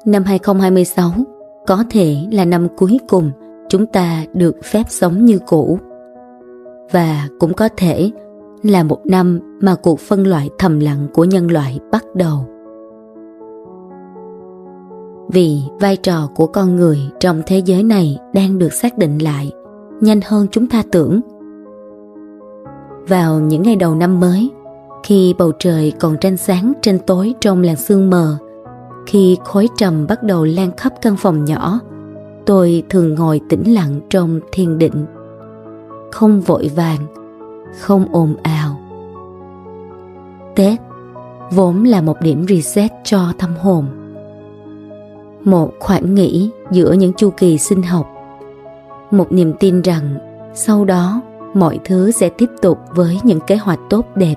năm 2026 có thể là năm cuối cùng chúng ta được phép sống như cũ. Và cũng có thể là một năm mà cuộc phân loại thầm lặng của nhân loại bắt đầu. Vì vai trò của con người trong thế giới này đang được xác định lại nhanh hơn chúng ta tưởng. Vào những ngày đầu năm mới, khi bầu trời còn tranh sáng trên tối trong làn sương mờ, khi khói trầm bắt đầu lan khắp căn phòng nhỏ, tôi thường ngồi tĩnh lặng trong thiền định. Không vội vàng, không ồn ào. Tết vốn là một điểm reset cho tâm hồn. Một khoảng nghỉ giữa những chu kỳ sinh học. Một niềm tin rằng sau đó mọi thứ sẽ tiếp tục với những kế hoạch tốt đẹp.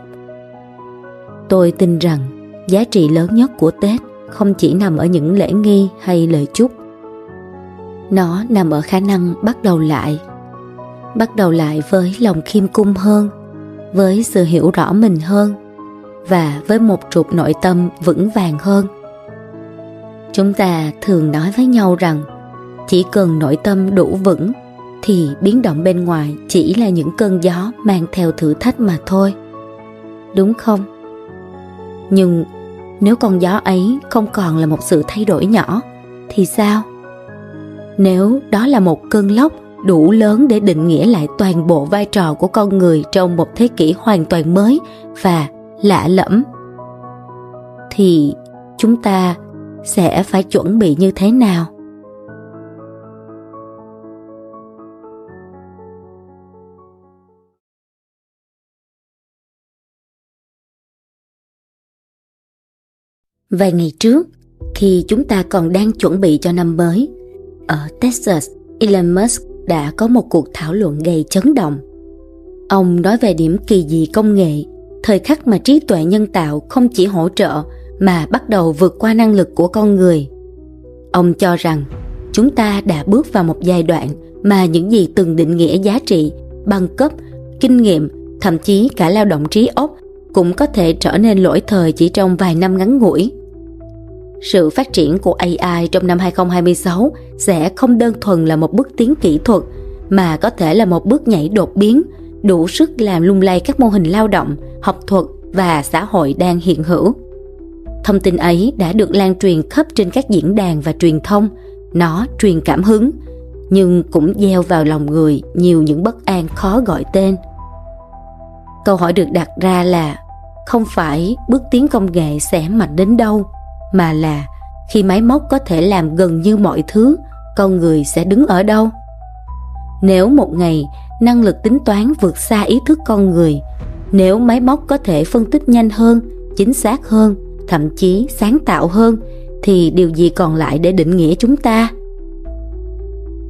Tôi tin rằng giá trị lớn nhất của Tết không chỉ nằm ở những lễ nghi hay lời chúc. Nó nằm ở khả năng bắt đầu lại. Bắt đầu lại với lòng khiêm cung hơn, với sự hiểu rõ mình hơn, và với một trục nội tâm vững vàng hơn. Chúng ta thường nói với nhau rằng chỉ cần nội tâm đủ vững thì biến động bên ngoài chỉ là những cơn gió mang theo thử thách mà thôi. Đúng không? Nhưng nếu con gió ấy không còn là một sự thay đổi nhỏ thì sao? Nếu đó là một cơn lốc đủ lớn để định nghĩa lại toàn bộ vai trò của con người trong một thế kỷ hoàn toàn mới và lạ lẫm, thì chúng ta sẽ phải chuẩn bị như thế nào? Vài ngày trước, khi chúng ta còn đang chuẩn bị cho năm mới, ở Texas, Elon Musk đã có một cuộc thảo luận gây chấn động. Ông nói về điểm kỳ dị công nghệ, thời khắc mà trí tuệ nhân tạo không chỉ hỗ trợ mà bắt đầu vượt qua năng lực của con người. Ông cho rằng chúng ta đã bước vào một giai đoạn mà những gì từng định nghĩa giá trị, bằng cấp, kinh nghiệm, thậm chí cả lao động trí óc cũng có thể trở nên lỗi thời chỉ trong vài năm ngắn ngủi. Sự phát triển của AI trong năm 2026 sẽ không đơn thuần là một bước tiến kỹ thuật, mà có thể là một bước nhảy đột biến, đủ sức làm lung lay các mô hình lao động, học thuật và xã hội đang hiện hữu. Thông tin ấy đã được lan truyền khắp trên các diễn đàn và truyền thông. Nó truyền cảm hứng, nhưng cũng gieo vào lòng người nhiều những bất an khó gọi tên. Câu hỏi được đặt ra là không phải bước tiến công nghệ sẽ mạnh đến đâu, mà là khi máy móc có thể làm gần như mọi thứ, con người sẽ đứng ở đâu? Nếu một ngày năng lực tính toán vượt xa ý thức con người, nếu máy móc có thể phân tích nhanh hơn, chính xác hơn, thậm chí sáng tạo hơn, thì điều gì còn lại để định nghĩa chúng ta?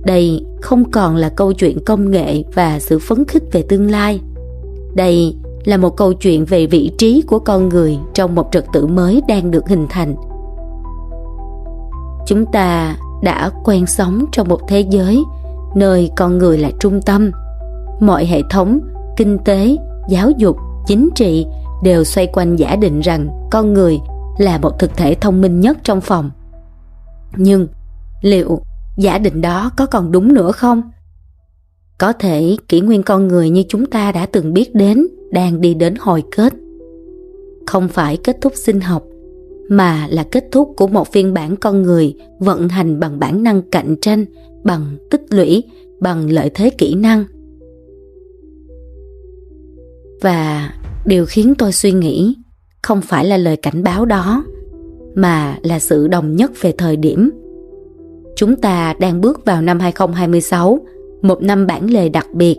Đây không còn là câu chuyện công nghệ và sự phấn khích về tương lai. Đây là một câu chuyện về vị trí của con người trong một trật tự mới đang được hình thành. Chúng ta đã quen sống trong một thế giới nơi con người là trung tâm. Mọi hệ thống, kinh tế, giáo dục, chính trị đều xoay quanh giả định rằng con người là một thực thể thông minh nhất trong phòng. Nhưng liệu giả định đó có còn đúng nữa không? Có thể kỷ nguyên con người như chúng ta đã từng biết đến đang đi đến hồi kết. Không phải kết thúc sinh học, mà là kết thúc của một phiên bản con người vận hành bằng bản năng cạnh tranh, bằng tích lũy, bằng lợi thế kỹ năng. Và điều khiến tôi suy nghĩ không phải là lời cảnh báo đó, mà là sự đồng nhất về thời điểm. Chúng ta đang bước vào năm 2026, một năm bản lề đặc biệt,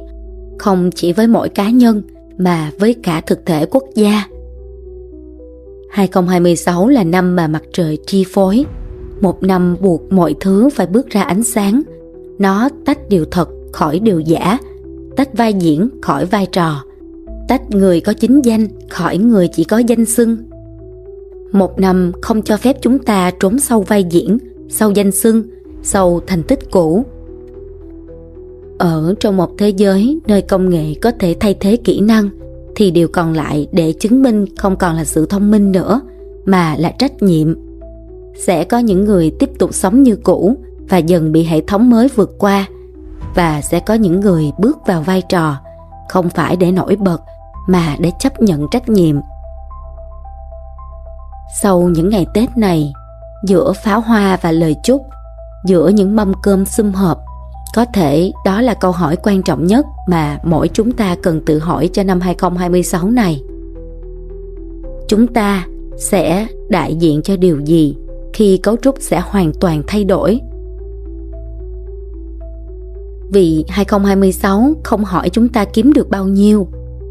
không chỉ với mỗi cá nhân mà với cả thực thể quốc gia. 2026 là năm mà mặt trời chi phối, một năm buộc mọi thứ phải bước ra ánh sáng. Nó tách điều thật khỏi điều giả, tách vai diễn khỏi vai trò, tách người có chính danh khỏi người chỉ có danh xưng. Một năm không cho phép chúng ta trốn sau vai diễn, sau danh xưng, sau thành tích cũ. Ở trong một thế giới nơi công nghệ có thể thay thế kỹ năng, thì điều còn lại để chứng minh không còn là sự thông minh nữa, mà là trách nhiệm. Sẽ có những người tiếp tục sống như cũ và dần bị hệ thống mới vượt qua, và sẽ có những người bước vào vai trò không phải để nổi bật mà để chấp nhận trách nhiệm. Sau những ngày Tết này, giữa pháo hoa và lời chúc, giữa những mâm cơm sum họp, có thể đó là câu hỏi quan trọng nhất mà mỗi chúng ta cần tự hỏi cho năm 2026 này. Chúng ta sẽ đại diện cho điều gì khi cấu trúc sẽ hoàn toàn thay đổi? Vì 2026 không hỏi chúng ta kiếm được bao nhiêu,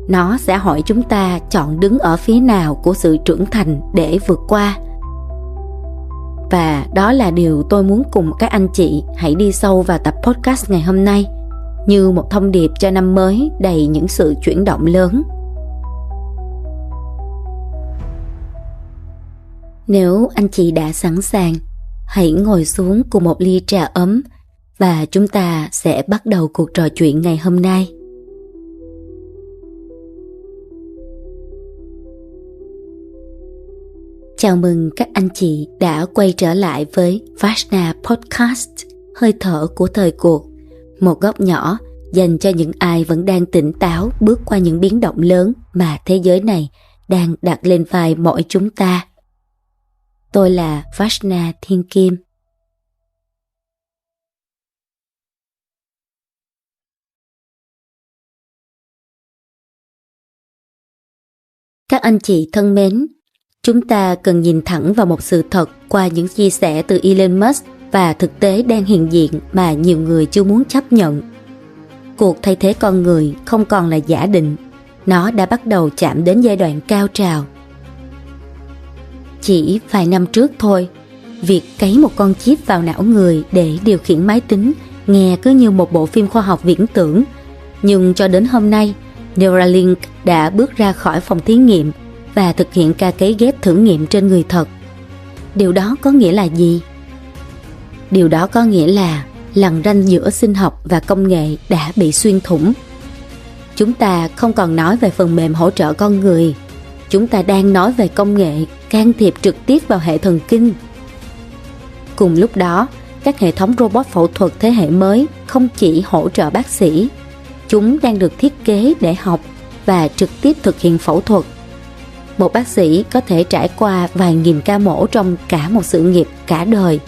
nó sẽ hỏi chúng ta chọn đứng ở phía nào của sự trưởng thành để vượt qua. Và đó là điều tôi muốn cùng các anh chị hãy đi sâu vào tập podcast ngày hôm nay, như một thông điệp cho năm mới đầy những sự chuyển động lớn. Nếu anh chị đã sẵn sàng, hãy ngồi xuống cùng một ly trà ấm và chúng ta sẽ bắt đầu cuộc trò chuyện ngày hôm nay. Chào mừng các anh chị đã quay trở lại với Vajna Podcast, hơi thở của thời cuộc, một góc nhỏ dành cho những ai vẫn đang tỉnh táo bước qua những biến động lớn mà thế giới này đang đặt lên vai mỗi chúng ta. Tôi là Vajna Thiên Kim. Các anh chị thân mến, chúng ta cần nhìn thẳng vào một sự thật qua những chia sẻ từ Elon Musk và thực tế đang hiện diện mà nhiều người chưa muốn chấp nhận. Cuộc thay thế con người không còn là giả định, nó đã bắt đầu chạm đến giai đoạn cao trào. Chỉ vài năm trước thôi, việc cấy một con chip vào não người để điều khiển máy tính nghe cứ như một bộ phim khoa học viễn tưởng, nhưng cho đến hôm nay, Neuralink đã bước ra khỏi phòng thí nghiệm và thực hiện ca cấy ghép thử nghiệm trên người thật. Điều đó có nghĩa là gì? Điều đó có nghĩa là lằn ranh giữa sinh học và công nghệ đã bị xuyên thủng. Chúng ta không còn nói về phần mềm hỗ trợ con người. Chúng ta đang nói về công nghệ can thiệp trực tiếp vào hệ thần kinh. Cùng lúc đó, các hệ thống robot phẫu thuật thế hệ mới không chỉ hỗ trợ bác sĩ, chúng đang được thiết kế để học và trực tiếp thực hiện phẫu thuật. Một bác sĩ có thể trải qua vài nghìn ca mổ trong cả một sự nghiệp cả đời,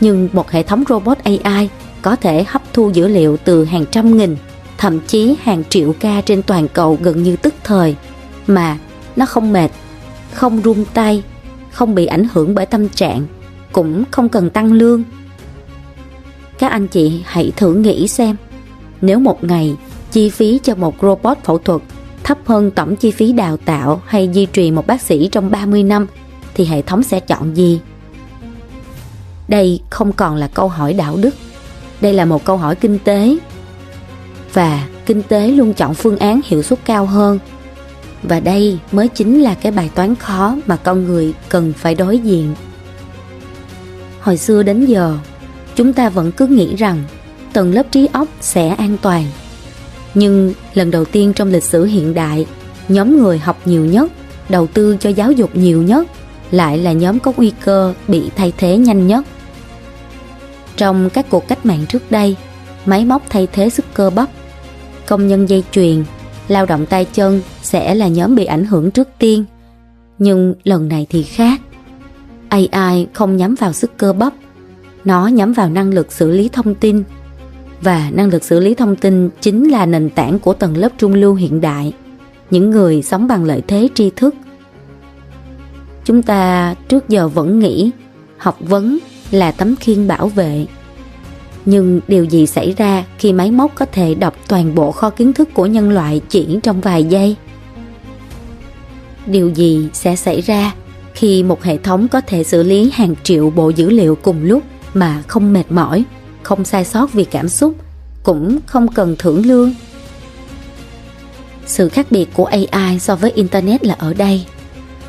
nhưng một hệ thống robot AI có thể hấp thu dữ liệu từ hàng trăm nghìn, thậm chí hàng triệu ca trên toàn cầu gần như tức thời, mà nó không mệt, không run tay, không bị ảnh hưởng bởi tâm trạng, cũng không cần tăng lương. Các anh chị hãy thử nghĩ xem, nếu một ngày chi phí cho một robot phẫu thuật thấp hơn tổng chi phí đào tạo hay duy trì một bác sĩ trong 30 năm, thì hệ thống sẽ chọn gì? Đây không còn là câu hỏi đạo đức, đây là một câu hỏi kinh tế. Và kinh tế luôn chọn phương án hiệu suất cao hơn. Và đây mới chính là cái bài toán khó mà con người cần phải đối diện. Hồi xưa đến giờ, chúng ta vẫn cứ nghĩ rằng tầng lớp trí óc sẽ an toàn. Nhưng lần đầu tiên trong lịch sử hiện đại, nhóm người học nhiều nhất, đầu tư cho giáo dục nhiều nhất, lại là nhóm có nguy cơ bị thay thế nhanh nhất. Trong các cuộc cách mạng trước đây, máy móc thay thế sức cơ bắp, công nhân dây chuyền, lao động tay chân sẽ là nhóm bị ảnh hưởng trước tiên. Nhưng lần này thì khác. AI không nhắm vào sức cơ bắp, nó nhắm vào năng lực xử lý thông tin. Và năng lực xử lý thông tin chính là nền tảng của tầng lớp trung lưu hiện đại, những người sống bằng lợi thế tri thức. Chúng ta trước giờ vẫn nghĩ học vấn là tấm khiên bảo vệ. Nhưng điều gì xảy ra khi máy móc có thể đọc toàn bộ kho kiến thức của nhân loại chỉ trong vài giây? Điều gì sẽ xảy ra khi một hệ thống có thể xử lý hàng triệu bộ dữ liệu cùng lúc mà không mệt mỏi, không sai sót vì cảm xúc, cũng không cần thưởng lương? Sự khác biệt của AI so với Internet là ở đây.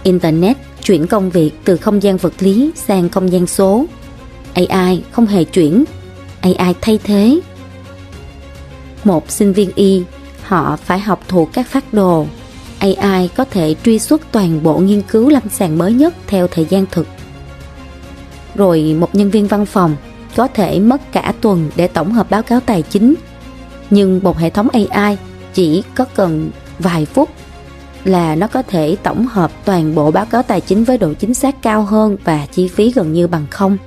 Internet chuyển công việc từ không gian vật lý sang không gian số. AI không hề chuyển, AI thay thế. Một sinh viên y, họ phải học thuộc các phác đồ. AI có thể truy xuất toàn bộ nghiên cứu lâm sàng mới nhất theo thời gian thực. Rồi một nhân viên văn phòng có thể mất cả tuần để tổng hợp báo cáo tài chính, nhưng một hệ thống AI chỉ có cần vài phút là nó có thể tổng hợp toàn bộ báo cáo tài chính với độ chính xác cao hơn và chi phí gần như bằng không.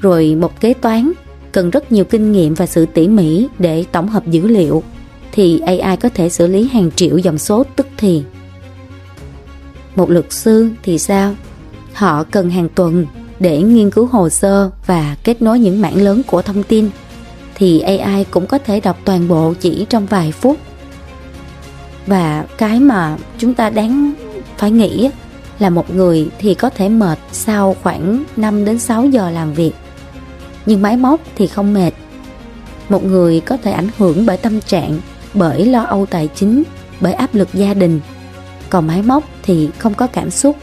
Rồi một kế toán cần rất nhiều kinh nghiệm và sự tỉ mỉ để tổng hợp dữ liệu, thì AI có thể xử lý hàng triệu dòng số tức thì. Một luật sư thì sao? Họ cần hàng tuần để nghiên cứu hồ sơ và kết nối những mảng lớn của thông tin, thì AI cũng có thể đọc toàn bộ chỉ trong vài phút. Và cái mà chúng ta đáng phải nghĩ là một người thì có thể mệt sau khoảng 5 đến 6 giờ làm việc, nhưng máy móc thì không mệt. Một người có thể ảnh hưởng bởi tâm trạng, bởi lo âu tài chính, bởi áp lực gia đình, còn máy móc thì không có cảm xúc.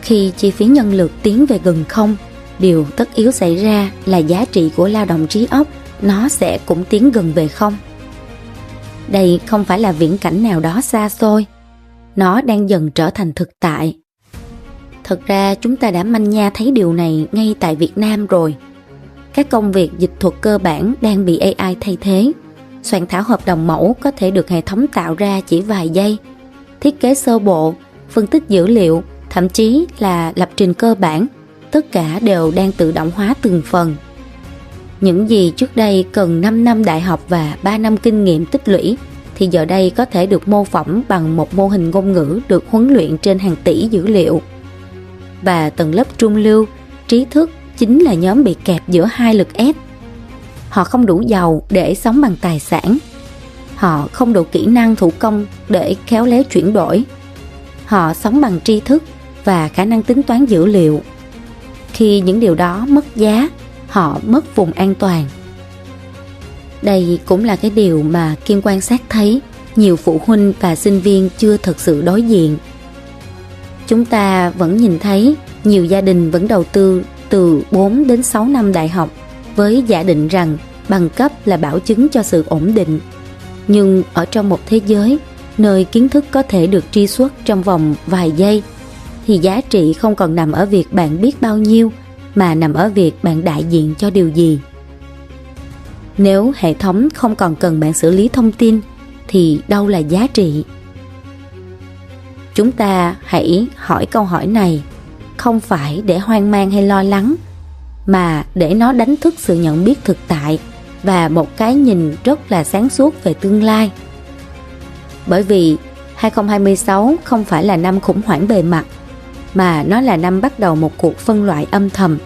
Khi chi phí nhân lực tiến về gần không, điều tất yếu xảy ra là giá trị của lao động trí óc nó sẽ cũng tiến gần về không. Đây không phải là viễn cảnh nào đó xa xôi, nó đang dần trở thành thực tại. Thật ra chúng ta đã manh nha thấy điều này ngay tại Việt Nam rồi. Các công việc dịch thuật cơ bản đang bị AI thay thế. Soạn thảo hợp đồng mẫu có thể được hệ thống tạo ra chỉ vài giây. Thiết kế sơ bộ, phân tích dữ liệu, thậm chí là lập trình cơ bản, tất cả đều đang tự động hóa từng phần. Những gì trước đây cần 5 năm đại học và 3 năm kinh nghiệm tích lũy thì giờ đây có thể được mô phỏng bằng một mô hình ngôn ngữ được huấn luyện trên hàng tỷ dữ liệu. Và tầng lớp trung lưu, trí thức chính là nhóm bị kẹp giữa hai lực ép. Họ không đủ giàu để sống bằng tài sản. Họ không đủ kỹ năng thủ công để khéo léo chuyển đổi. Họ sống bằng tri thức và khả năng tính toán dữ liệu. Khi những điều đó mất giá, họ mất vùng an toàn. Đây cũng là cái điều mà Kim quan sát thấy nhiều phụ huynh và sinh viên chưa thực sự đối diện. Chúng ta vẫn nhìn thấy nhiều gia đình vẫn đầu tư từ 4 đến 6 năm đại học với giả định rằng bằng cấp là bảo chứng cho sự ổn định. Nhưng ở trong một thế giới nơi kiến thức có thể được truy xuất trong vòng vài giây, thì giá trị không còn nằm ở việc bạn biết bao nhiêu, mà nằm ở việc bạn đại diện cho điều gì. Nếu hệ thống không còn cần bạn xử lý thông tin, thì đâu là giá trị? Chúng ta hãy hỏi câu hỏi này, không phải để hoang mang hay lo lắng, mà để nó đánh thức sự nhận biết thực tại và một cái nhìn rất là sáng suốt về tương lai. Bởi vì 2026 không phải là năm khủng hoảng bề mặt, mà nó là năm bắt đầu một cuộc phân loại âm thầm,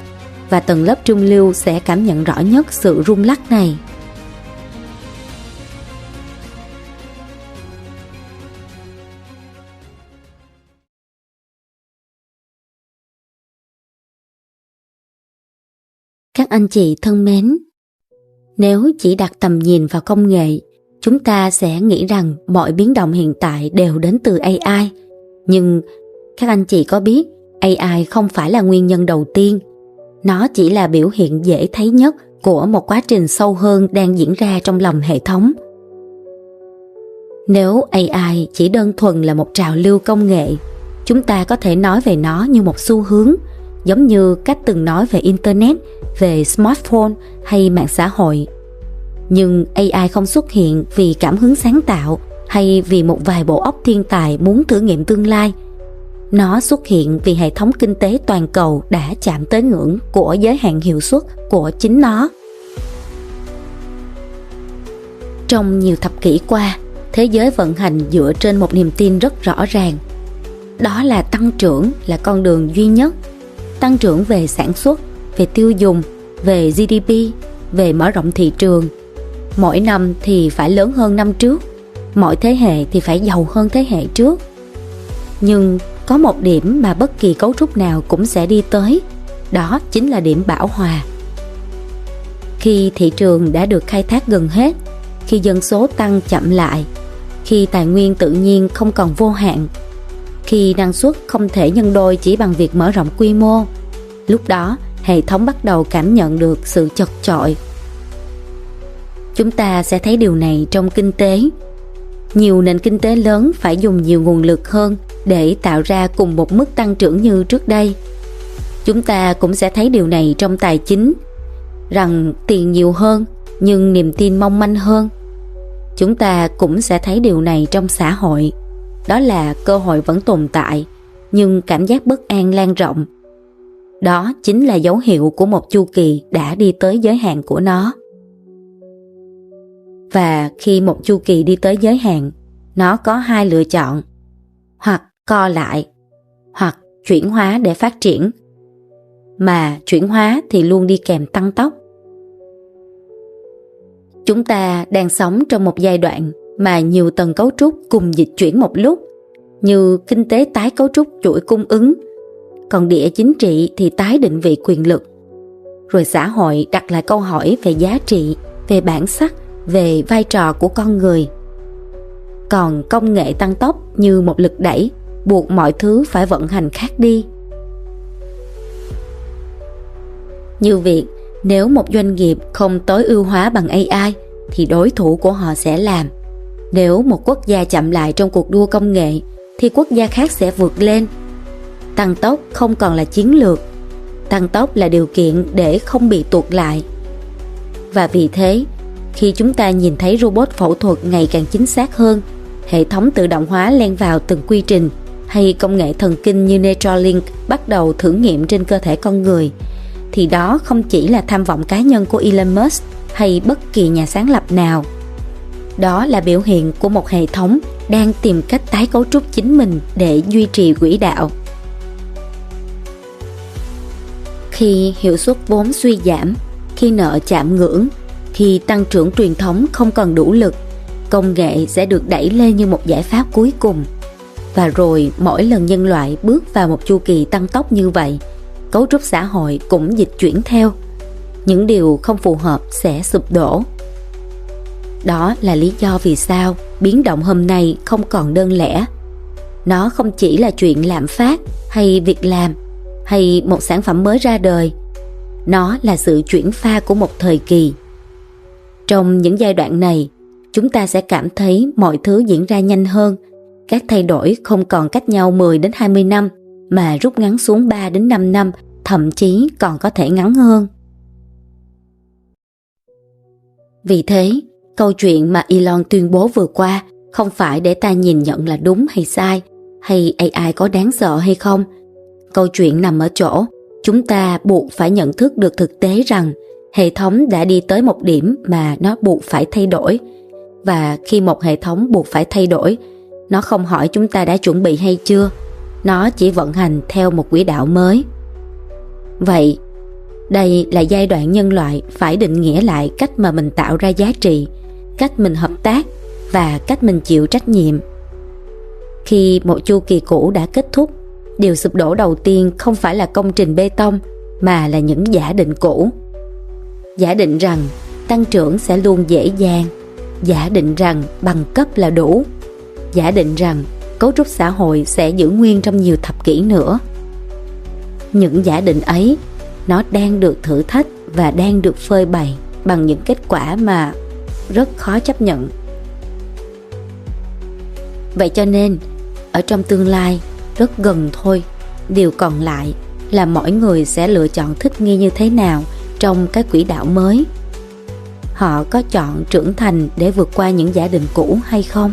và tầng lớp trung lưu sẽ cảm nhận rõ nhất sự rung lắc này. Các anh chị thân mến, nếu chỉ đặt tầm nhìn vào công nghệ, chúng ta sẽ nghĩ rằng mọi biến động hiện tại đều đến từ AI. Nhưng các anh chị có biết AI không phải là nguyên nhân đầu tiên. Nó chỉ là biểu hiện dễ thấy nhất của một quá trình sâu hơn đang diễn ra trong lòng hệ thống. Nếu AI chỉ đơn thuần là một trào lưu công nghệ, chúng ta có thể nói về nó như một xu hướng, giống như cách từng nói về Internet, về smartphone hay mạng xã hội. Nhưng AI không xuất hiện vì cảm hứng sáng tạo hay vì một vài bộ óc thiên tài muốn thử nghiệm tương lai. Nó xuất hiện vì hệ thống kinh tế toàn cầu đã chạm tới ngưỡng của giới hạn hiệu suất của chính nó. Trong nhiều thập kỷ qua, thế giới vận hành dựa trên một niềm tin rất rõ ràng. Đó là tăng trưởng là con đường duy nhất. Tăng trưởng về sản xuất, về tiêu dùng, về GDP, về mở rộng thị trường. Mỗi năm thì phải lớn hơn năm trước, mỗi thế hệ thì phải giàu hơn thế hệ trước. Nhưng có một điểm mà bất kỳ cấu trúc nào cũng sẽ đi tới, đó chính là điểm bão hòa. Khi thị trường đã được khai thác gần hết, khi dân số tăng chậm lại, khi tài nguyên tự nhiên không còn vô hạn, khi năng suất không thể nhân đôi chỉ bằng việc mở rộng quy mô, lúc đó hệ thống bắt đầu cảm nhận được sự chật chội. Chúng ta sẽ thấy điều này trong kinh tế. Nhiều nền kinh tế lớn phải dùng nhiều nguồn lực hơn để tạo ra cùng một mức tăng trưởng như trước đây. Chúng ta cũng sẽ thấy điều này trong tài chính, rằng tiền nhiều hơn nhưng niềm tin mong manh hơn. Chúng ta cũng sẽ thấy điều này trong xã hội, đó là cơ hội vẫn tồn tại nhưng cảm giác bất an lan rộng. Đó chính là dấu hiệu của một chu kỳ đã đi tới giới hạn của nó. Và khi một chu kỳ đi tới giới hạn, nó có hai lựa chọn: hoặc co lại, hoặc chuyển hóa để phát triển. Mà chuyển hóa thì luôn đi kèm tăng tốc. Chúng ta đang sống trong một giai đoạn mà nhiều tầng cấu trúc cùng dịch chuyển một lúc, như kinh tế tái cấu trúc chuỗi cung ứng, còn địa chính trị thì tái định vị quyền lực. Rồi xã hội đặt lại câu hỏi về giá trị, về bản sắc, về vai trò của con người. Còn công nghệ tăng tốc như một lực đẩy, buộc mọi thứ phải vận hành khác đi. Như việc nếu một doanh nghiệp không tối ưu hóa bằng AI thì đối thủ của họ sẽ làm. Nếu một quốc gia chậm lại trong cuộc đua công nghệ thì quốc gia khác sẽ vượt lên. Tăng tốc không còn là chiến lược, tăng tốc là điều kiện để không bị tuột lại. Và vì thế, khi chúng ta nhìn thấy robot phẫu thuật ngày càng chính xác hơn, hệ thống tự động hóa len vào từng quy trình, hay công nghệ thần kinh như Neuralink bắt đầu thử nghiệm trên cơ thể con người, thì đó không chỉ là tham vọng cá nhân của Elon Musk hay bất kỳ nhà sáng lập nào. Đó là biểu hiện của một hệ thống đang tìm cách tái cấu trúc chính mình để duy trì quỹ đạo. Khi hiệu suất vốn suy giảm, khi nợ chạm ngưỡng, khi tăng trưởng truyền thống không còn đủ lực, công nghệ sẽ được đẩy lên như một giải pháp cuối cùng. Và rồi mỗi lần nhân loại bước vào một chu kỳ tăng tốc như vậy, cấu trúc xã hội cũng dịch chuyển theo. Những điều không phù hợp sẽ sụp đổ. Đó là lý do vì sao biến động hôm nay không còn đơn lẻ. Nó không chỉ là chuyện lạm phát hay việc làm hay một sản phẩm mới ra đời. Nó là sự chuyển pha của một thời kỳ. Trong những giai đoạn này, chúng ta sẽ cảm thấy mọi thứ diễn ra nhanh hơn. Các thay đổi không còn cách nhau 10 đến 20 năm mà rút ngắn xuống 3 đến 5 năm, thậm chí còn có thể ngắn hơn. Vì thế, câu chuyện mà Elon tuyên bố vừa qua không phải để ta nhìn nhận là đúng hay sai, hay AI có đáng sợ hay không. Câu chuyện nằm ở chỗ chúng ta buộc phải nhận thức được thực tế rằng hệ thống đã đi tới một điểm mà nó buộc phải thay đổi. Và khi một hệ thống buộc phải thay đổi, nó không hỏi chúng ta đã chuẩn bị hay chưa, nó chỉ vận hành theo một quỹ đạo mới. Vậy, đây là giai đoạn nhân loại phải định nghĩa lại cách mà mình tạo ra giá trị, cách mình hợp tác và cách mình chịu trách nhiệm. Khi một chu kỳ cũ đã kết thúc, điều sụp đổ đầu tiên không phải là công trình bê tông mà là những giả định cũ. Giả định rằng tăng trưởng sẽ luôn dễ dàng, giả định rằng bằng cấp là đủ, giả định rằng cấu trúc xã hội sẽ giữ nguyên trong nhiều thập kỷ nữa. Những giả định ấy, nó đang được thử thách và đang được phơi bày bằng những kết quả mà rất khó chấp nhận. Vậy cho nên, ở trong tương lai, rất gần thôi, điều còn lại là mỗi người sẽ lựa chọn thích nghi như thế nào trong cái quỹ đạo mới. Họ có chọn trưởng thành để vượt qua những giả định cũ hay không?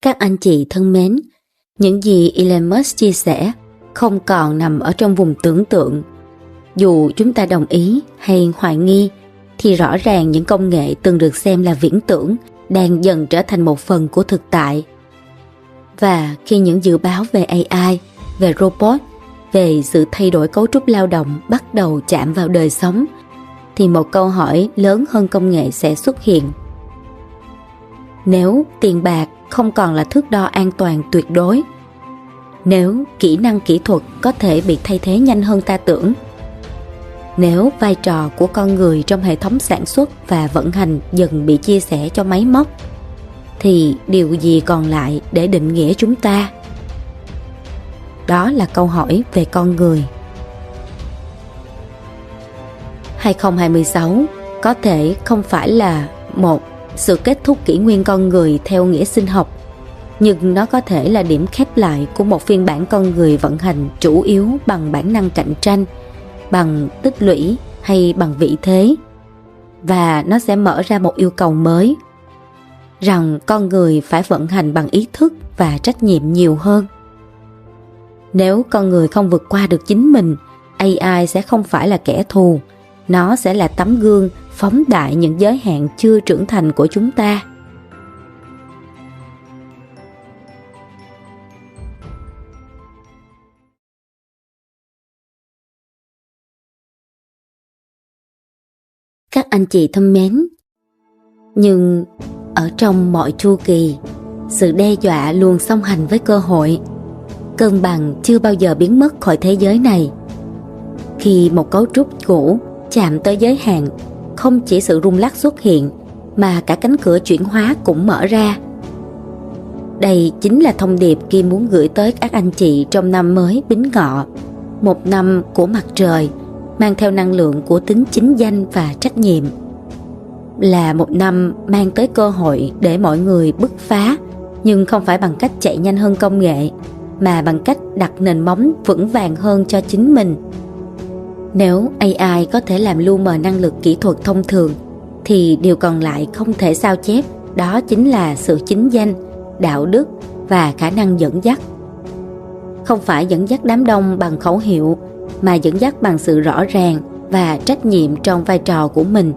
Các anh chị thân mến, những gì Elon Musk chia sẻ không còn nằm ở trong vùng tưởng tượng. Dù chúng ta đồng ý hay hoài nghi, thì rõ ràng những công nghệ từng được xem là viễn tưởng đang dần trở thành một phần của thực tại. Và khi những dự báo về AI, về robot, về sự thay đổi cấu trúc lao động bắt đầu chạm vào đời sống, thì một câu hỏi lớn hơn công nghệ sẽ xuất hiện. Nếu tiền bạc không còn là thước đo an toàn tuyệt đối, nếu kỹ năng kỹ thuật có thể bị thay thế nhanh hơn ta tưởng, nếu vai trò của con người trong hệ thống sản xuất và vận hành dần bị chia sẻ cho máy móc, thì điều gì còn lại để định nghĩa chúng ta? Đó là câu hỏi về con người. 2026 có thể không phải là một sự kết thúc kỷ nguyên con người theo nghĩa sinh học, nhưng nó có thể là điểm khép lại của một phiên bản con người vận hành chủ yếu bằng bản năng cạnh tranh, bằng tích lũy hay bằng vị thế. Và nó sẽ mở ra một yêu cầu mới, rằng con người phải vận hành bằng ý thức và trách nhiệm nhiều hơn. Nếu con người không vượt qua được chính mình, AI sẽ không phải là kẻ thù, nó sẽ là tấm gương phóng đại những giới hạn chưa trưởng thành của chúng ta. Các anh chị thân mến, nhưng ở trong mọi chu kỳ, sự đe dọa luôn song hành với cơ hội. Cân bằng chưa bao giờ biến mất khỏi thế giới này. Khi một cấu trúc cũ chạm tới giới hạn, không chỉ sự rung lắc xuất hiện, mà cả cánh cửa chuyển hóa cũng mở ra. Đây chính là thông điệp Kim muốn gửi tới các anh chị trong năm mới Bính Ngọ, một năm của mặt trời, mang theo năng lượng của tính chính danh và trách nhiệm. Là một năm mang tới cơ hội để mọi người bứt phá, nhưng không phải bằng cách chạy nhanh hơn công nghệ, mà bằng cách đặt nền móng vững vàng hơn cho chính mình. Nếu AI có thể làm lu mờ năng lực kỹ thuật thông thường, thì điều còn lại không thể sao chép, đó chính là sự chính danh, đạo đức và khả năng dẫn dắt. Không phải dẫn dắt đám đông bằng khẩu hiệu, mà dẫn dắt bằng sự rõ ràng và trách nhiệm trong vai trò của mình.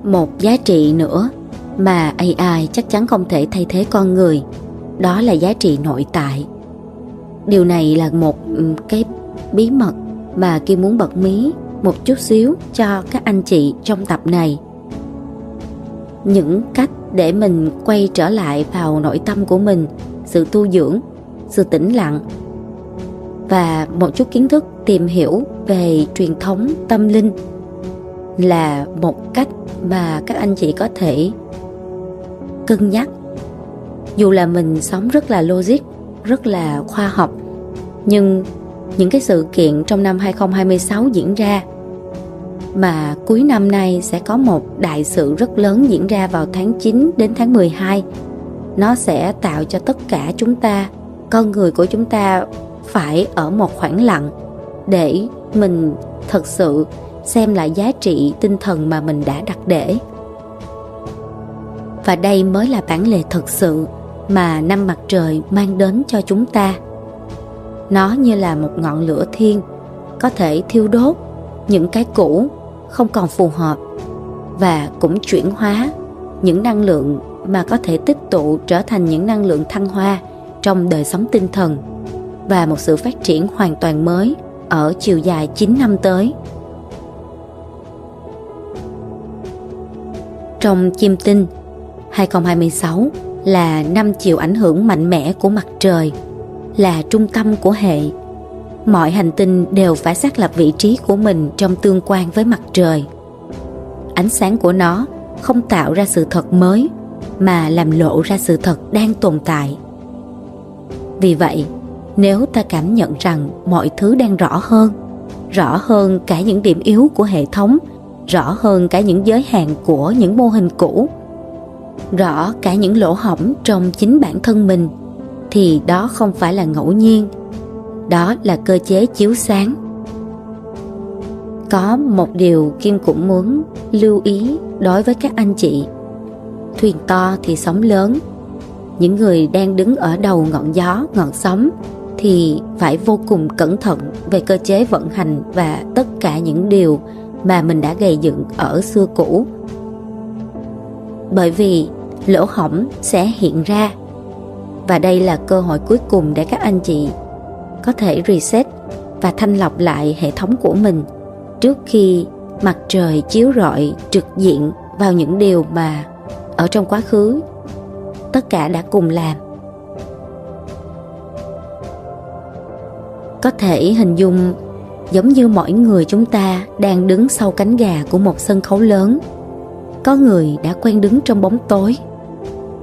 Một giá trị nữa mà AI chắc chắn không thể thay thế con người, đó là giá trị nội tại. Điều này là một cái bí mật mà Kim muốn bật mí một chút xíu cho các anh chị trong tập này. Những cách để mình quay trở lại vào nội tâm của mình, sự tu dưỡng, sự tĩnh lặng và một chút kiến thức tìm hiểu về truyền thống tâm linh là một cách mà các anh chị có thể cân nhắc. Dù là mình sống rất là logic, rất là khoa học, nhưng những cái sự kiện trong năm 2026 diễn ra, mà cuối năm nay sẽ có một đại sự rất lớn diễn ra vào tháng 9 đến tháng 12. Nó sẽ tạo cho tất cả chúng ta, con người của chúng ta, phải ở một khoảng lặng để mình thật sự xem lại giá trị tinh thần mà mình đã đặt để. Và đây mới là bản lề thực sự mà năm mặt trời mang đến cho chúng ta. Nó như là một ngọn lửa thiên, có thể thiêu đốt những cái cũ không còn phù hợp, và cũng chuyển hóa những năng lượng mà có thể tích tụ trở thành những năng lượng thăng hoa trong đời sống tinh thần, và một sự phát triển hoàn toàn mới ở chiều dài 9 năm tới. Trong Kim Tinh, 2026 là năm chịu ảnh hưởng mạnh mẽ của mặt trời, là trung tâm của hệ. Mọi hành tinh đều phải xác lập vị trí của mình trong tương quan với mặt trời. Ánh sáng của nó không tạo ra sự thật mới, mà làm lộ ra sự thật đang tồn tại. Vì vậy, nếu ta cảm nhận rằng mọi thứ đang rõ hơn cả những điểm yếu của hệ thống, rõ hơn cả những giới hạn của những mô hình cũ, rõ cả những lỗ hổng trong chính bản thân mình, thì đó không phải là ngẫu nhiên, đó là cơ chế chiếu sáng. Có một điều Kim cũng muốn lưu ý đối với các anh chị. Thuyền to thì sóng lớn. Những người đang đứng ở đầu ngọn gió, ngọn sóng thì phải vô cùng cẩn thận về cơ chế vận hành và tất cả những điều mà mình đã gây dựng ở xưa cũ. Bởi vì lỗ hổng sẽ hiện ra, và đây là cơ hội cuối cùng để các anh chị có thể reset và thanh lọc lại hệ thống của mình trước khi mặt trời chiếu rọi trực diện vào những điều mà ở trong quá khứ tất cả đã cùng làm. Có thể hình dung giống như mỗi người chúng ta đang đứng sau cánh gà của một sân khấu lớn. Có người đã quen đứng trong bóng tối,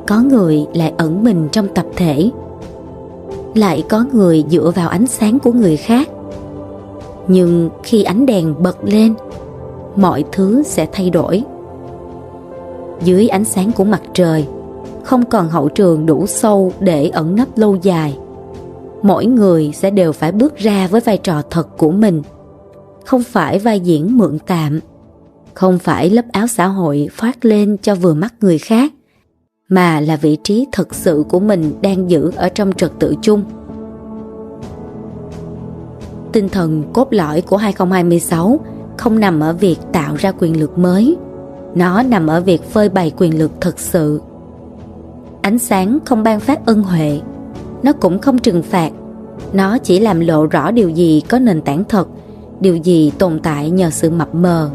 có người lại ẩn mình trong tập thể, lại có người dựa vào ánh sáng của người khác. Nhưng khi ánh đèn bật lên, mọi thứ sẽ thay đổi. Dưới ánh sáng của mặt trời, không còn hậu trường đủ sâu để ẩn nấp lâu dài. Mỗi người sẽ đều phải bước ra với vai trò thật của mình, không phải vai diễn mượn tạm, không phải lớp áo xã hội khoác lên cho vừa mắt người khác, mà là vị trí thực sự của mình đang giữ ở trong trật tự chung. Tinh thần cốt lõi của 2026 không nằm ở việc tạo ra quyền lực mới, nó nằm ở việc phơi bày quyền lực thực sự. Ánh sáng không ban phát ân huệ, nó cũng không trừng phạt, nó chỉ làm lộ rõ điều gì có nền tảng thật, điều gì tồn tại nhờ sự mập mờ.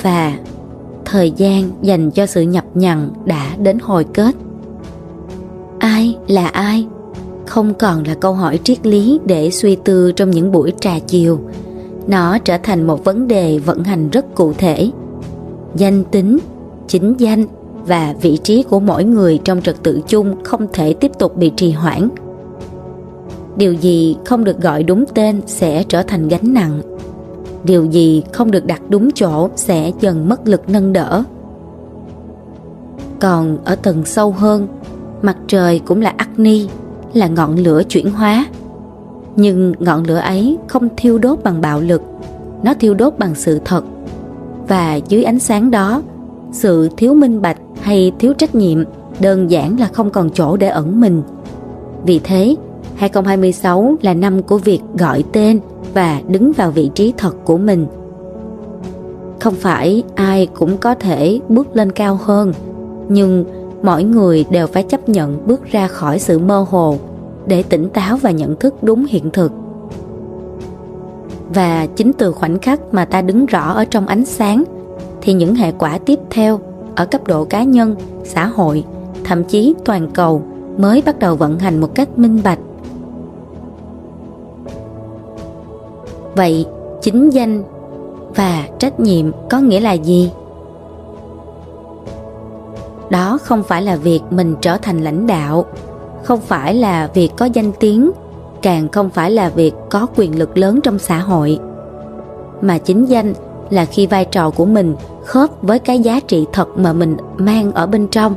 Và thời gian dành cho sự nhập nhằng đã đến hồi kết. Ai là ai? Không còn là câu hỏi triết lý để suy tư trong những buổi trà chiều. Nó trở thành một vấn đề vận hành rất cụ thể. Danh tính, chính danh và vị trí của mỗi người trong trật tự chung không thể tiếp tục bị trì hoãn. Điều gì không được gọi đúng tên sẽ trở thành gánh nặng. Điều gì không được đặt đúng chỗ sẽ dần mất lực nâng đỡ. Còn ở tầng sâu hơn, mặt trời cũng là Agni, là ngọn lửa chuyển hóa. Nhưng ngọn lửa ấy không thiêu đốt bằng bạo lực, nó thiêu đốt bằng sự thật. Và dưới ánh sáng đó, sự thiếu minh bạch hay thiếu trách nhiệm đơn giản là không còn chỗ để ẩn mình. Vì thế, 2026 là năm của việc gọi tên và đứng vào vị trí thật của mình. Không phải ai cũng có thể bước lên cao hơn, nhưng mỗi người đều phải chấp nhận bước ra khỏi sự mơ hồ để tỉnh táo và nhận thức đúng hiện thực. Và chính từ khoảnh khắc mà ta đứng rõ ở trong ánh sáng, thì những hệ quả tiếp theo ở cấp độ cá nhân, xã hội, thậm chí toàn cầu mới bắt đầu vận hành một cách minh bạch. Vậy, chính danh và trách nhiệm có nghĩa là gì? Đó không phải là việc mình trở thành lãnh đạo, không phải là việc có danh tiếng, càng không phải là việc có quyền lực lớn trong xã hội. Mà chính danh là khi vai trò của mình khớp với cái giá trị thật mà mình mang ở bên trong.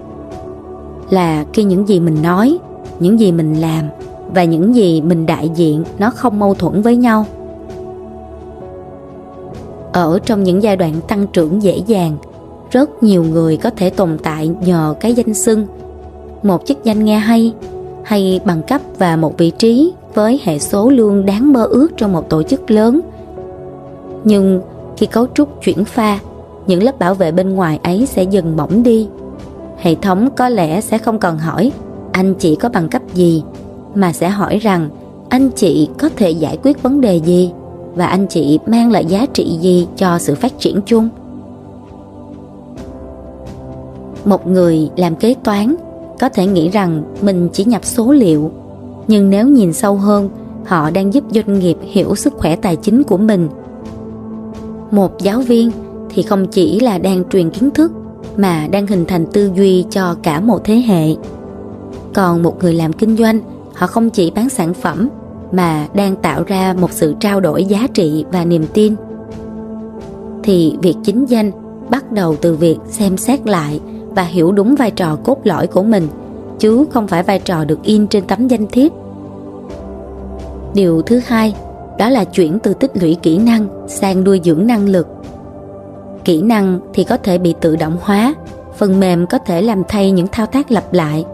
Là khi những gì mình nói, những gì mình làm và những gì mình đại diện nó không mâu thuẫn với nhau. Ở trong những giai đoạn tăng trưởng dễ dàng, rất nhiều người có thể tồn tại nhờ cái danh xưng, một chức danh nghe hay bằng cấp và một vị trí với hệ số lương đáng mơ ước trong một tổ chức lớn. Nhưng khi cấu trúc chuyển pha, những lớp bảo vệ bên ngoài ấy sẽ dần mỏng đi. Hệ thống có lẽ sẽ không còn hỏi anh chị có bằng cấp gì, mà sẽ hỏi rằng anh chị có thể giải quyết vấn đề gì và anh chị mang lại giá trị gì cho sự phát triển chung. Một người làm kế toán có thể nghĩ rằng mình chỉ nhập số liệu, nhưng nếu nhìn sâu hơn, họ đang giúp doanh nghiệp hiểu sức khỏe tài chính của mình. Một giáo viên thì không chỉ là đang truyền kiến thức, mà đang hình thành tư duy cho cả một thế hệ. Còn một người làm kinh doanh, họ không chỉ bán sản phẩm, mà đang tạo ra một sự trao đổi giá trị và niềm tin. Thì việc chính danh bắt đầu từ việc xem xét lại và hiểu đúng vai trò cốt lõi của mình, chứ không phải vai trò được in trên tấm danh thiếp. Điều thứ hai, đó là chuyển từ tích lũy kỹ năng sang nuôi dưỡng năng lực. Kỹ năng thì có thể bị tự động hóa, phần mềm có thể làm thay những thao tác lặp lại,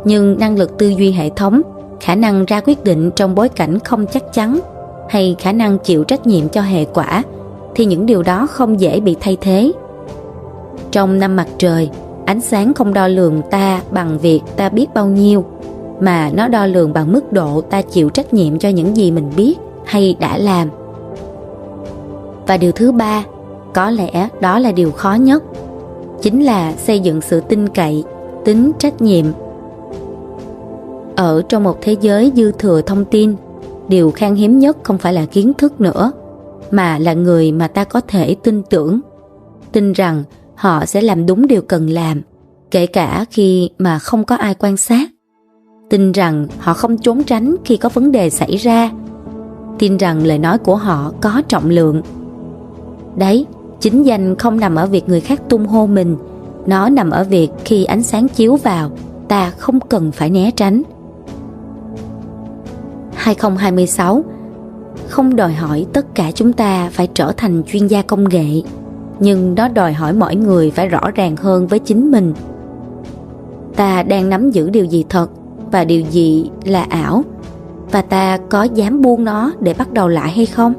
nhưng năng lực tư duy hệ thống, khả năng ra quyết định trong bối cảnh không chắc chắn, hay khả năng chịu trách nhiệm cho hệ quả, thì những điều đó không dễ bị thay thế. Trong năm mặt trời, ánh sáng không đo lường ta bằng việc ta biết bao nhiêu, mà nó đo lường bằng mức độ ta chịu trách nhiệm cho những gì mình biết hay đã làm. Và điều thứ ba, có lẽ đó là điều khó nhất, chính là xây dựng sự tin cậy, tính trách nhiệm. Ở trong một thế giới dư thừa thông tin, điều khan hiếm nhất không phải là kiến thức nữa, mà là người mà ta có thể tin tưởng, tin rằng họ sẽ làm đúng điều cần làm, kể cả khi mà không có ai quan sát, tin rằng họ không trốn tránh khi có vấn đề xảy ra, tin rằng lời nói của họ có trọng lượng. Đấy, chính danh không nằm ở việc người khác tung hô mình, nó nằm ở việc khi ánh sáng chiếu vào, ta không cần phải né tránh. 2026 không đòi hỏi tất cả chúng ta phải trở thành chuyên gia công nghệ, nhưng nó đòi hỏi mỗi người phải rõ ràng hơn với chính mình. Ta đang nắm giữ điều gì thật và điều gì là ảo, và ta có dám buông nó để bắt đầu lại hay không?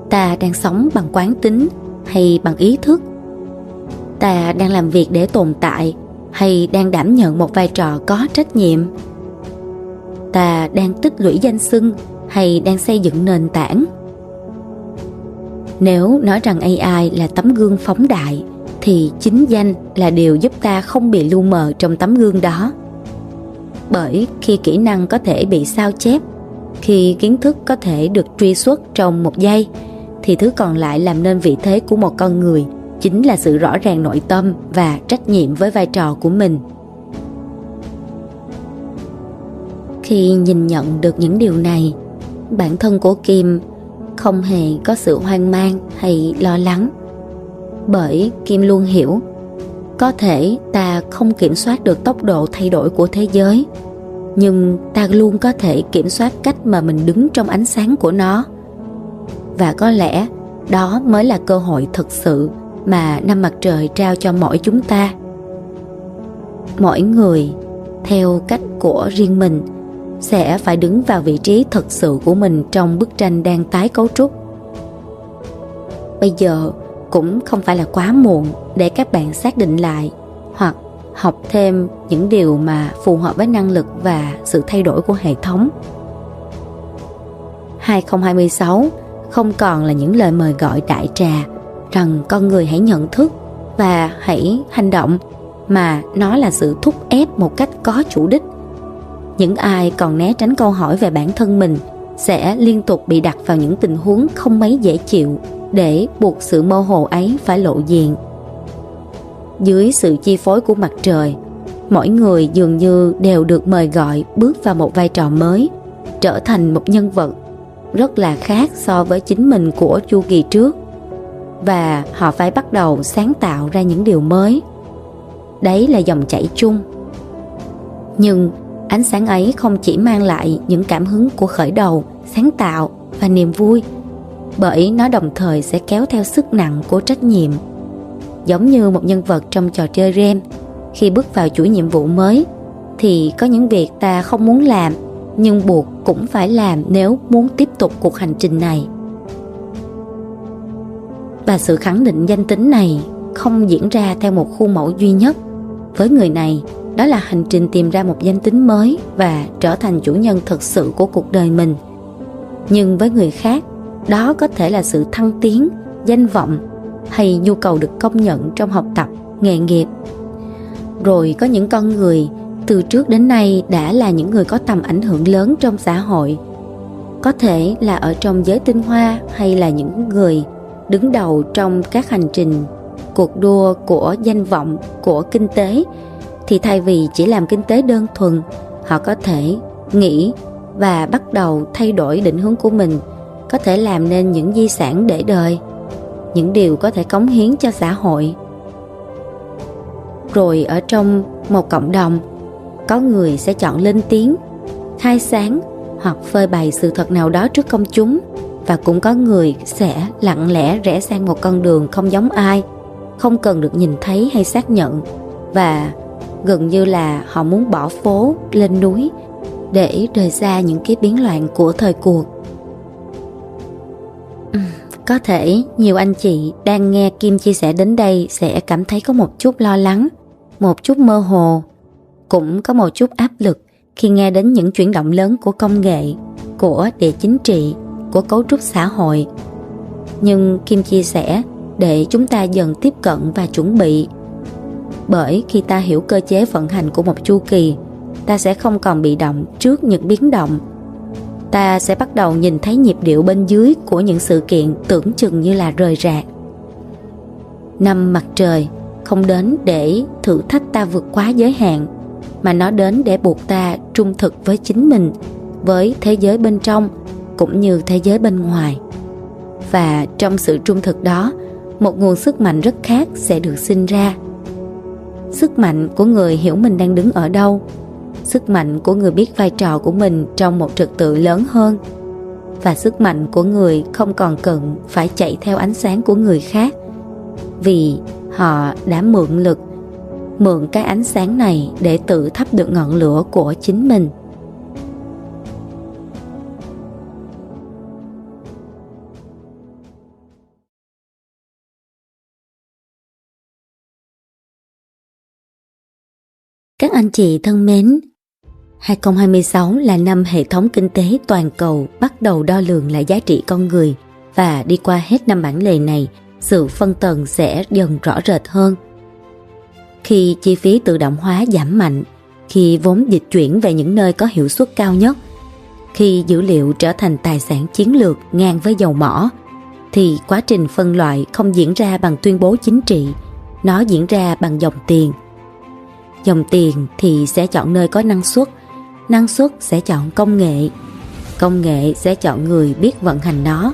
Ta đang sống bằng quán tính hay bằng ý thức? Ta đang làm việc để tồn tại hay đang đảm nhận một vai trò có trách nhiệm? Ta đang tích lũy danh xưng hay đang xây dựng nền tảng? Nếu nói rằng AI là tấm gương phóng đại, thì chính danh là điều giúp ta không bị lu mờ trong tấm gương đó. Bởi khi kỹ năng có thể bị sao chép, khi kiến thức có thể được truy xuất trong một giây, thì thứ còn lại làm nên vị thế của một con người chính là sự rõ ràng nội tâm và trách nhiệm với vai trò của mình. Khi nhìn nhận được những điều này, bản thân của Kim không hề có sự hoang mang hay lo lắng. Bởi Kim luôn hiểu, có thể ta không kiểm soát được tốc độ thay đổi của thế giới, nhưng ta luôn có thể kiểm soát cách mà mình đứng trong ánh sáng của nó. Và có lẽ đó mới là cơ hội thực sự mà năm mặt trời trao cho mỗi chúng ta. Mỗi người, theo cách của riêng mình, sẽ phải đứng vào vị trí thực sự của mình trong bức tranh đang tái cấu trúc. Bây giờ cũng không phải là quá muộn để các bạn xác định lại hoặc học thêm những điều mà phù hợp với năng lực và sự thay đổi của hệ thống. 2026 không còn là những lời mời gọi đại trà rằng con người hãy nhận thức và hãy hành động, mà nó là sự thúc ép một cách có chủ đích. Những ai còn né tránh câu hỏi về bản thân mình sẽ liên tục bị đặt vào những tình huống không mấy dễ chịu để buộc sự mơ hồ ấy phải lộ diện. Dưới sự chi phối của mặt trời, mỗi người dường như đều được mời gọi bước vào một vai trò mới, trở thành một nhân vật rất là khác so với chính mình của chu kỳ trước, và họ phải bắt đầu sáng tạo ra những điều mới. Đấy là dòng chảy chung. Nhưng ánh sáng ấy không chỉ mang lại những cảm hứng của khởi đầu, sáng tạo và niềm vui, bởi nó đồng thời sẽ kéo theo sức nặng của trách nhiệm. Giống như một nhân vật trong trò chơi game, khi bước vào chuỗi nhiệm vụ mới thì có những việc ta không muốn làm nhưng buộc cũng phải làm nếu muốn tiếp tục cuộc hành trình này. Và sự khẳng định danh tính này không diễn ra theo một khuôn mẫu duy nhất. Với người này, đó là hành trình tìm ra một danh tính mới và trở thành chủ nhân thực sự của cuộc đời mình. Nhưng với người khác, đó có thể là sự thăng tiến, danh vọng hay nhu cầu được công nhận trong học tập, nghề nghiệp. Rồi có những con người từ trước đến nay đã là những người có tầm ảnh hưởng lớn trong xã hội. Có thể là ở trong giới tinh hoa hay là những người đứng đầu trong các hành trình cuộc đua của danh vọng, của kinh tế, thì thay vì chỉ làm kinh tế đơn thuần, họ có thể nghĩ và bắt đầu thay đổi định hướng của mình, có thể làm nên những di sản để đời, những điều có thể cống hiến cho xã hội. Rồi ở trong một cộng đồng, có người sẽ chọn lên tiếng, khai sáng hoặc phơi bày sự thật nào đó trước công chúng, và cũng có người sẽ lặng lẽ rẽ sang một con đường không giống ai, không cần được nhìn thấy hay xác nhận, và gần như là họ muốn bỏ phố lên núi để rời xa những cái biến loạn của thời cuộc. Có thể nhiều anh chị đang nghe Kim chia sẻ đến đây sẽ cảm thấy có một chút lo lắng, một chút mơ hồ, cũng có một chút áp lực khi nghe đến những chuyển động lớn của công nghệ, của địa chính trị, của cấu trúc xã hội. Nhưng Kim chia sẻ để chúng ta dần tiếp cận và chuẩn bị. Bởi khi ta hiểu cơ chế vận hành của một chu kỳ, ta sẽ không còn bị động trước những biến động. Ta sẽ bắt đầu nhìn thấy nhịp điệu bên dưới của những sự kiện tưởng chừng như là rời rạc. Năm mặt trời không đến để thử thách ta vượt quá giới hạn, mà nó đến để buộc ta trung thực với chính mình với thế giới bên trong cũng như thế giới bên ngoài. Và trong sự trung thực đó, một nguồn sức mạnh rất khác sẽ được sinh ra. Sức mạnh của người hiểu mình đang đứng ở đâu, sức mạnh của người biết vai trò của mình trong một trật tự lớn hơn, và sức mạnh của người không còn cần phải chạy theo ánh sáng của người khác, vì họ đã mượn cái ánh sáng này để tự thắp được ngọn lửa của chính mình. Các anh chị thân mến, 2026 là năm hệ thống kinh tế toàn cầu bắt đầu đo lường lại giá trị con người, và đi qua hết năm bản lề này, sự phân tầng sẽ dần rõ rệt hơn. Khi chi phí tự động hóa giảm mạnh, khi vốn dịch chuyển về những nơi có hiệu suất cao nhất, khi dữ liệu trở thành tài sản chiến lược ngang với dầu mỏ, thì quá trình phân loại không diễn ra bằng tuyên bố chính trị, nó diễn ra bằng dòng tiền. Dòng tiền thì sẽ chọn nơi có năng suất sẽ chọn công nghệ sẽ chọn người biết vận hành nó,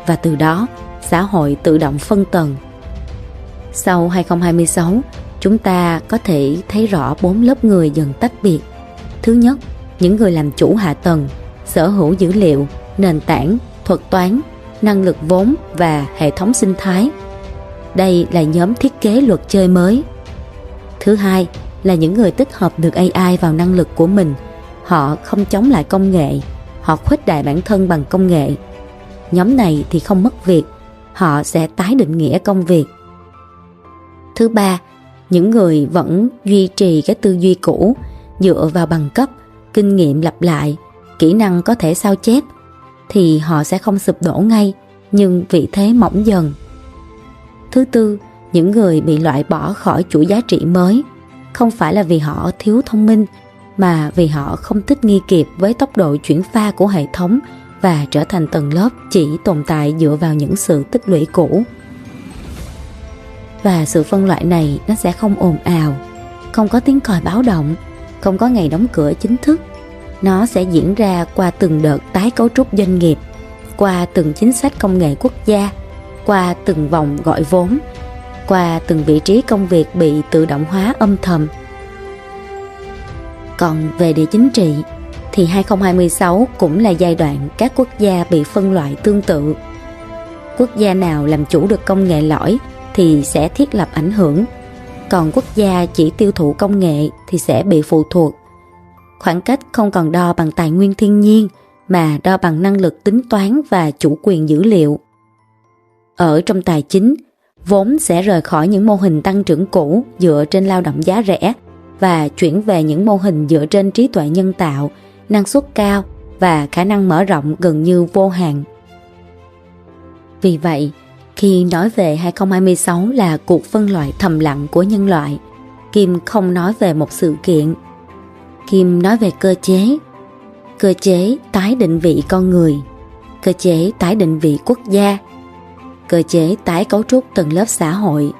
và từ đó xã hội tự động phân tầng. Sau 2026, chúng ta có thể thấy rõ 4 lớp người dần tách biệt. Thứ nhất, những người làm chủ hạ tầng, sở hữu dữ liệu, nền tảng, thuật toán, năng lực vốn và hệ thống sinh thái. Đây là nhóm thiết kế luật chơi mới. Thứ hai là những người tích hợp được AI vào năng lực của mình. Họ không chống lại công nghệ, họ khuếch đại bản thân bằng công nghệ. Nhóm này thì không mất việc, họ sẽ tái định nghĩa công việc. Thứ ba, những người vẫn duy trì cái tư duy cũ, dựa vào bằng cấp, kinh nghiệm lặp lại, kỹ năng có thể sao chép, thì họ sẽ không sụp đổ ngay, nhưng vị thế mỏng dần. Thứ tư, những người bị loại bỏ khỏi chuỗi giá trị mới, không phải là vì họ thiếu thông minh, mà vì họ không thích nghi kịp với tốc độ chuyển pha của hệ thống và trở thành tầng lớp chỉ tồn tại dựa vào những sự tích lũy cũ. Và sự phân loại này nó sẽ không ồn ào, không có tiếng còi báo động, không có ngày đóng cửa chính thức. Nó sẽ diễn ra qua từng đợt tái cấu trúc doanh nghiệp, qua từng chính sách công nghệ quốc gia, qua từng vòng gọi vốn, qua từng vị trí công việc bị tự động hóa âm thầm. Còn về địa chính trị thì 2026 cũng là giai đoạn các quốc gia bị phân loại tương tự. Quốc gia nào làm chủ được công nghệ lõi thì sẽ thiết lập ảnh hưởng, còn quốc gia chỉ tiêu thụ công nghệ thì sẽ bị phụ thuộc. Khoảng cách không còn đo bằng tài nguyên thiên nhiên, mà đo bằng năng lực tính toán và chủ quyền dữ liệu. Ở trong tài chính, vốn sẽ rời khỏi những mô hình tăng trưởng cũ dựa trên lao động giá rẻ và chuyển về những mô hình dựa trên trí tuệ nhân tạo, năng suất cao và khả năng mở rộng gần như vô hạn. Vì vậy, khi nói về 2026 là cuộc phân loại thầm lặng của nhân loại, Kim không nói về một sự kiện. Kim nói về cơ chế tái định vị con người, cơ chế tái định vị quốc gia, cơ chế tái cấu trúc tầng lớp xã hội.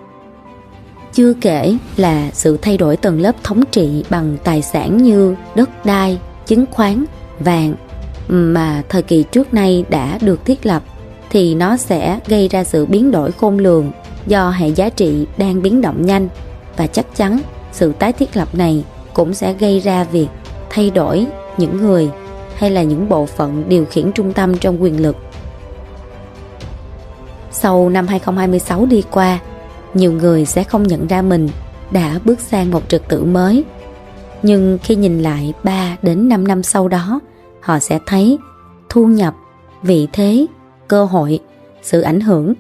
Chưa kể là sự thay đổi tầng lớp thống trị bằng tài sản như đất đai, chứng khoán, vàng mà thời kỳ trước nay đã được thiết lập, thì nó sẽ gây ra sự biến đổi khôn lường do hệ giá trị đang biến động nhanh, và chắc chắn sự tái thiết lập này cũng sẽ gây ra việc thay đổi những người hay là những bộ phận điều khiển trung tâm trong quyền lực. Sau năm 2026 đi qua, nhiều người sẽ không nhận ra mình đã bước sang một trật tự mới. Nhưng khi nhìn lại 3 đến 5 năm sau đó, họ sẽ thấy thu nhập, vị thế, cơ hội, sự ảnh hưởng,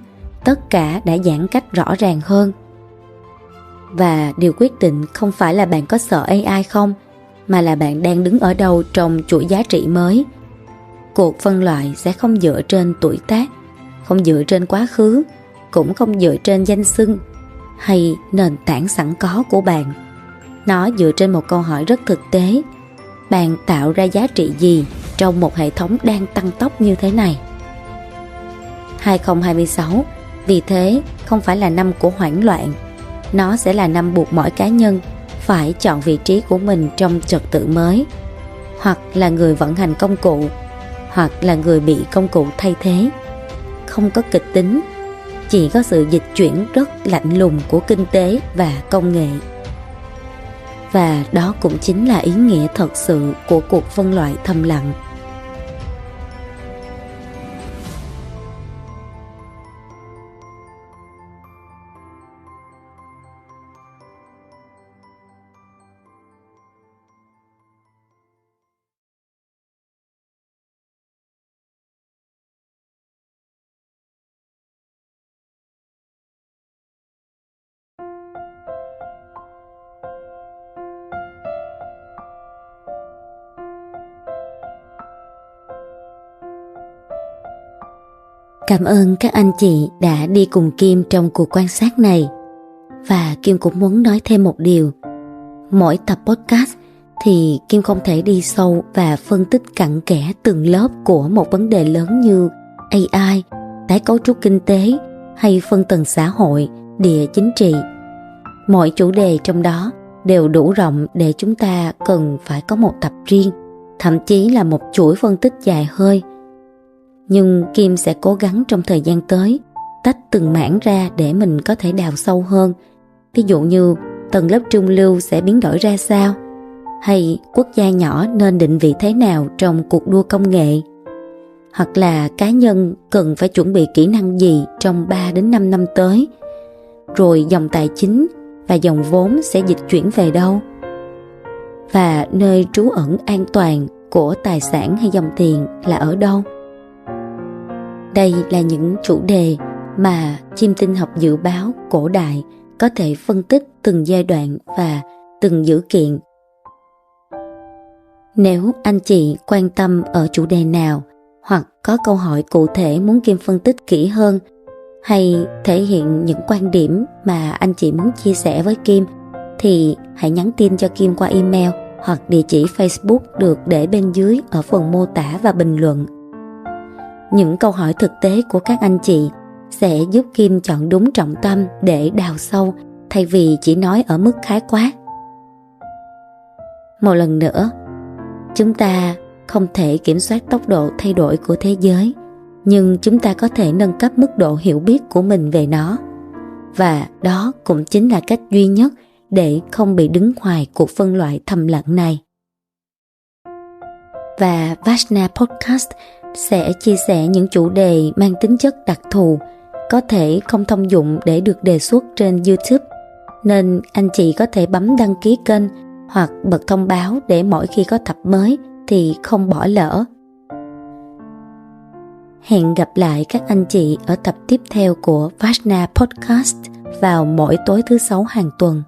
tất cả đã giãn cách rõ ràng hơn. Và điều quyết định không phải là bạn có sợ AI không, mà là bạn đang đứng ở đâu trong chuỗi giá trị mới. Cuộc phân loại sẽ không dựa trên tuổi tác, không dựa trên quá khứ, cũng không dựa trên danh xưng hay nền tảng sẵn có của bạn. Nó dựa trên một câu hỏi rất thực tế: bạn tạo ra giá trị gì trong một hệ thống đang tăng tốc như thế này? 2026 vì thế không phải là năm của hoảng loạn, nó sẽ là năm buộc mỗi cá nhân phải chọn vị trí của mình trong trật tự mới. hoặc là người vận hành công cụ, hoặc là người bị công cụ thay thế. Không có kịch tính, chỉ có sự dịch chuyển rất lạnh lùng của kinh tế và công nghệ. Và đó cũng chính là ý nghĩa thật sự của cuộc phân loại thầm lặng. Cảm ơn các anh chị đã đi cùng Kim trong cuộc quan sát này. Và Kim cũng muốn nói thêm một điều. Mỗi tập podcast thì Kim không thể đi sâu và phân tích cặn kẽ từng lớp của một vấn đề lớn như AI, tái cấu trúc kinh tế hay phân tầng xã hội, địa chính trị. Mỗi chủ đề trong đó đều đủ rộng để chúng ta cần phải có một tập riêng, thậm chí là một chuỗi phân tích dài hơi. Nhưng Kim sẽ cố gắng trong thời gian tới tách từng mảng ra để mình có thể đào sâu hơn. Ví dụ như tầng lớp trung lưu sẽ biến đổi ra sao, hay quốc gia nhỏ nên định vị thế nào trong cuộc đua công nghệ, hoặc là cá nhân cần phải chuẩn bị kỹ năng gì trong 3 đến 5 năm tới, rồi dòng tài chính và dòng vốn sẽ dịch chuyển về đâu, và nơi trú ẩn an toàn của tài sản hay dòng tiền là ở đâu. Đây là những chủ đề mà chim tinh học dự báo cổ đại có thể phân tích từng giai đoạn và từng dữ kiện. Nếu anh chị quan tâm ở chủ đề nào, hoặc có câu hỏi cụ thể muốn Kim phân tích kỹ hơn, hay thể hiện những quan điểm mà anh chị muốn chia sẻ với Kim, thì hãy nhắn tin cho Kim qua email hoặc địa chỉ Facebook được để bên dưới ở phần mô tả và bình luận. Những câu hỏi thực tế của các anh chị sẽ giúp Kim chọn đúng trọng tâm để đào sâu, thay vì chỉ nói ở mức khái quát. Một lần nữa, chúng ta không thể kiểm soát tốc độ thay đổi của thế giới, nhưng chúng ta có thể nâng cấp mức độ hiểu biết của mình về nó. Và đó cũng chính là cách duy nhất để không bị đứng ngoài cuộc phân loại thầm lặng này. Và Vajna Podcast sẽ chia sẻ những chủ đề mang tính chất đặc thù, có thể không thông dụng để được đề xuất trên YouTube, nên anh chị có thể bấm đăng ký kênh hoặc bật thông báo để mỗi khi có tập mới thì không bỏ lỡ. Hẹn gặp lại các anh chị ở tập tiếp theo của Vajna Podcast vào mỗi tối thứ Sáu hàng tuần.